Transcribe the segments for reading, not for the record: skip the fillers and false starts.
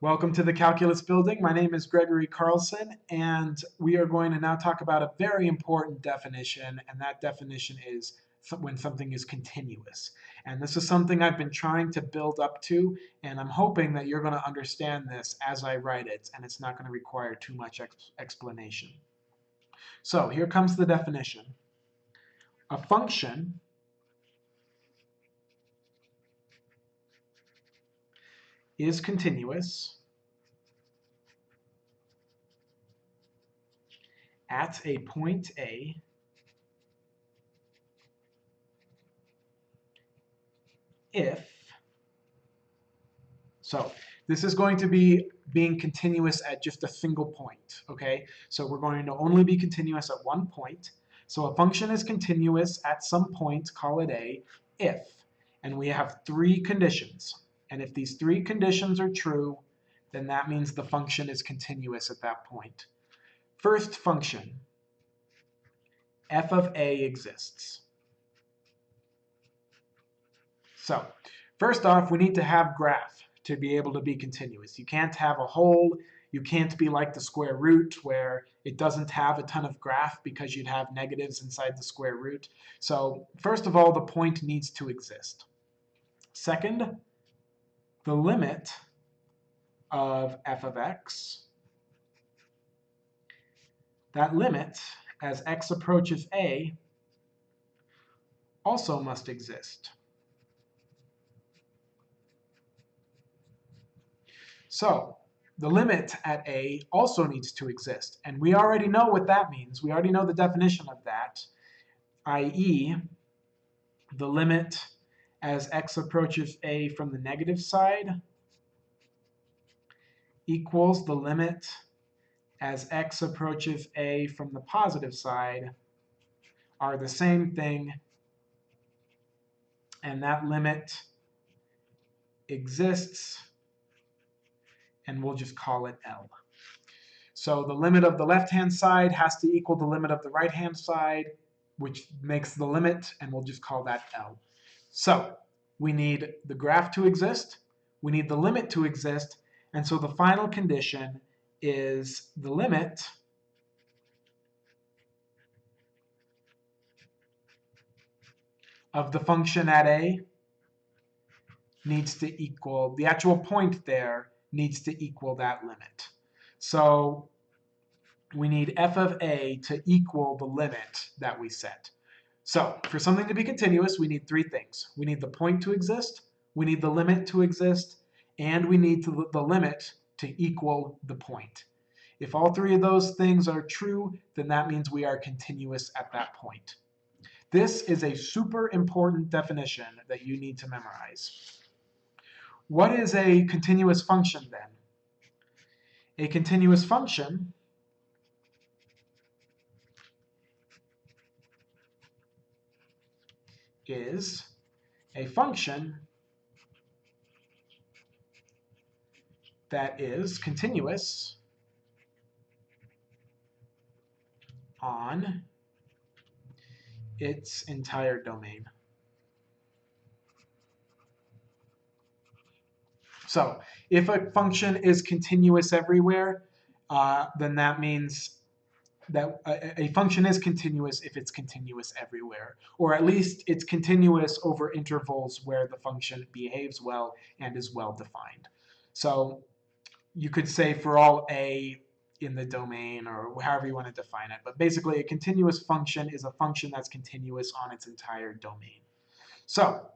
Welcome to the Calculus Building. My name is Gregory Carlson, and we are going to now talk about a very important definition, and that definition is when something is continuous. And this is something I've been trying to build up to, and I'm hoping that you're going to understand this as I write it, and it's not going to require too much explanation. So here comes the definition. A function is continuous at a point A if, so this is going to be being continuous at just a single point, okay? So we're going to only be continuous at one point. So a function is continuous at some point, call it A, if, and we have three conditions. And if these three conditions are true, then that means the function is continuous at that point. First function, f of A exists. So first off, we need to have graph to be able to be continuous. You can't have a whole, you can't be like the square root where it doesn't have a ton of graph because you'd have negatives inside the square root. So first of all, the point needs to exist. Second, the limit of f of x, that limit as x approaches A also must exist. So the limit at A also needs to exist. And we already know what that means. We already know the definition of that, i.e. the limit as x approaches A from the negative side equals the limit as x approaches A from the positive side are the same thing, and that limit exists, and we'll just call it L. So the limit of the left-hand side has to equal the limit of the right-hand side, which makes the limit, and we'll just call that L. So we need the graph to exist, we need the limit to exist, and so the final condition is the limit of the function at A needs to equal, the actual point there needs to equal that limit. So we need f of A to equal the limit that we set. So for something to be continuous, we need three things. We need the point to exist, we need the limit to exist, and we need the limit to equal the point. If all three of those things are true, then that means we are continuous at that point. This is a super important definition that you need to memorize. What is a continuous function then? A continuous function is a function that is continuous on its entire domain. So if a function is continuous everywhere, then that means that a function is continuous if it's continuous everywhere, or at least it's continuous over intervals where the function behaves well and is well defined. So you could say for all A in the domain, or however you want to define it, but basically a continuous function is a function that's continuous on its entire domain. So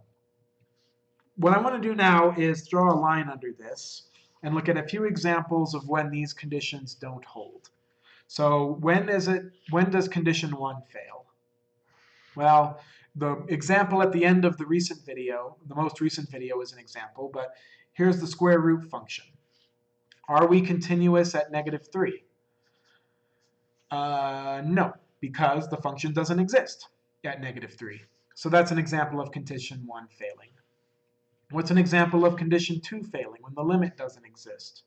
what I want to do now is draw a line under this and look at a few examples of when these conditions don't hold. So when does condition 1 fail? Well, the example at the end of the recent video, the most recent video is an example, but here's the square root function. Are we continuous at -3? No, because the function doesn't exist at -3. So that's an example of condition 1 failing. What's an example of condition 2 failing when the limit doesn't exist?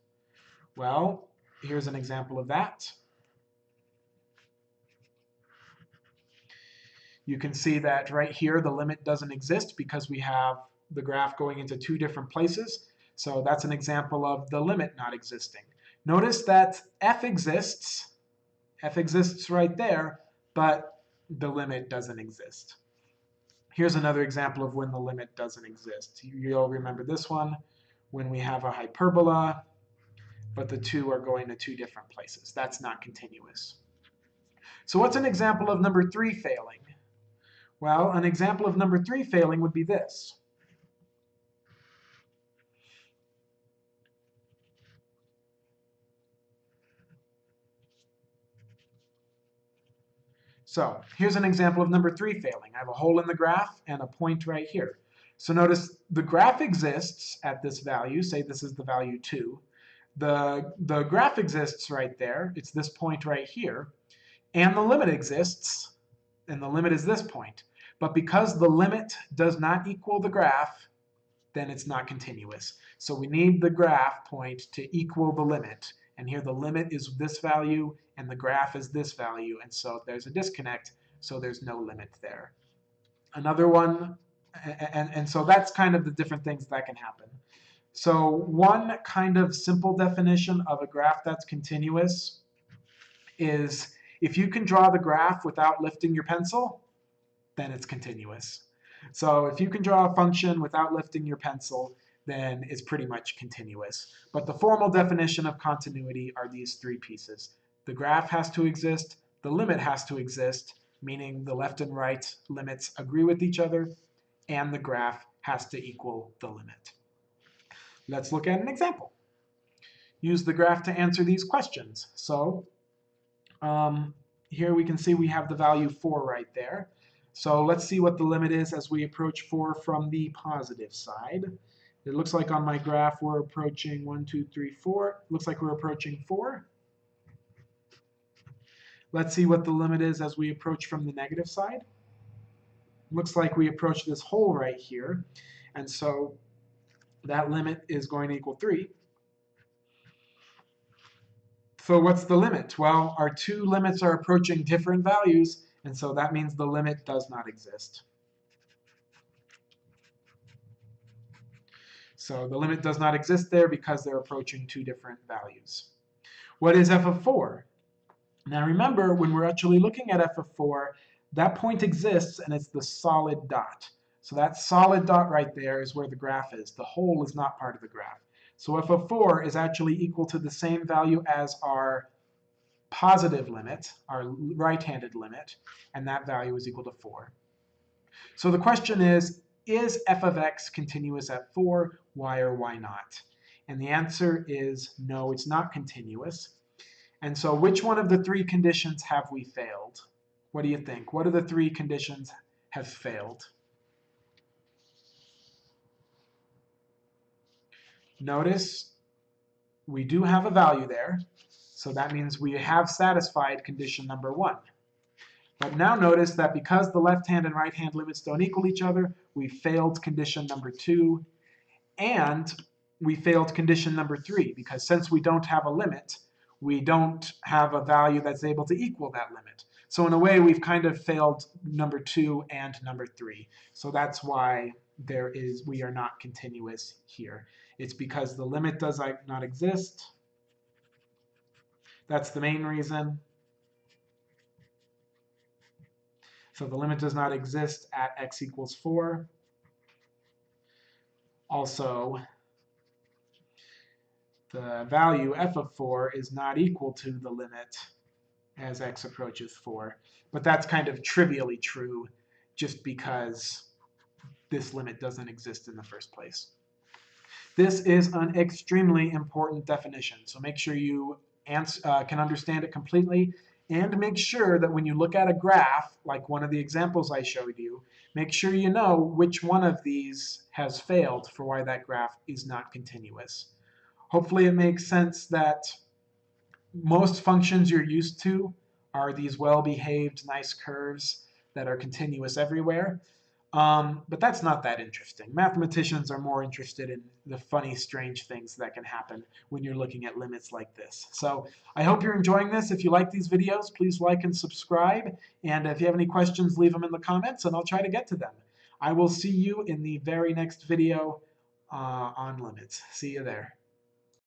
Well, here's an example of that. You can see that right here the limit doesn't exist because we have the graph going into two different places. So that's an example of the limit not existing. Notice that f exists right there, but the limit doesn't exist. Here's another example of when the limit doesn't exist. You'll remember this one, when we have a hyperbola, but the two are going to two different places. That's not continuous. So what's an example of number 3 failing? Well, an example of number 3 failing would be this. So here's an example of number 3 failing. I have a hole in the graph and a point right here. So notice the graph exists at this value. Say this is the value 2. The graph exists right there. It's this point right here. And the limit exists, and the limit is this point. But because the limit does not equal the graph, then it's not continuous. So we need the graph point to equal the limit. And here the limit is this value, and the graph is this value. And so there's a disconnect, so there's no limit there. Another one, and so that's kind of the different things that can happen. So one kind of simple definition of a graph that's continuous is if you can draw the graph without lifting your pencil, then it's continuous. So if you can draw a function without lifting your pencil, then it's pretty much continuous. But the formal definition of continuity are these 3 pieces. The graph has to exist, the limit has to exist, meaning the left and right limits agree with each other, and the graph has to equal the limit. Let's look at an example. Use the graph to answer these questions. So here we can see we have the value 4 right there. So let's see what the limit is as we approach 4 from the positive side. It looks like on my graph we're approaching 1, 2, 3, 4. Looks like we're approaching 4. Let's see what the limit is as we approach from the negative side. Looks like we approach this hole right here. And so that limit is going to equal 3. So what's the limit? Well, our 2 limits are approaching different values, and so that means the limit does not exist. So the limit does not exist there because they're approaching 2 different values. What is f of 4? Now remember, when we're actually looking at f of 4, that point exists and it's the solid dot. So that solid dot right there is where the graph is. The hole is not part of the graph. So f of 4 is actually equal to the same value as our positive limit, our right-handed limit, and that value is equal to 4. So the question is f of x continuous at 4? Why or why not? And the answer is no, it's not continuous. And so which one of the 3 conditions have we failed? What do you think? What of the 3 conditions have failed? Notice we do have a value there, so that means we have satisfied condition number 1. But now notice that because the left-hand and right-hand limits don't equal each other, we failed condition number 2, and we failed condition number 3, because since we don't have a limit, we don't have a value that's able to equal that limit. So in a way, we've kind of failed number 2 and number 3. So that's why we are not continuous here. It's because the limit does not exist. That's the main reason. So the limit does not exist at x equals 4. Also, the value f of 4 is not equal to the limit as x approaches 4. But that's kind of trivially true just because this limit doesn't exist in the first place. This is an extremely important definition, so make sure you can understand it completely, and make sure that when you look at a graph, like one of the examples I showed you, make sure you know which one of these has failed for why that graph is not continuous. Hopefully it makes sense that most functions you're used to are these well-behaved, nice curves that are continuous everywhere. But that's not that interesting. Mathematicians are more interested in the funny, strange things that can happen when you're looking at limits like this. So I hope you're enjoying this. If you like these videos, please like and subscribe. And if you have any questions, leave them in the comments and I'll try to get to them. I will see you in the very next video. on limits. See you there.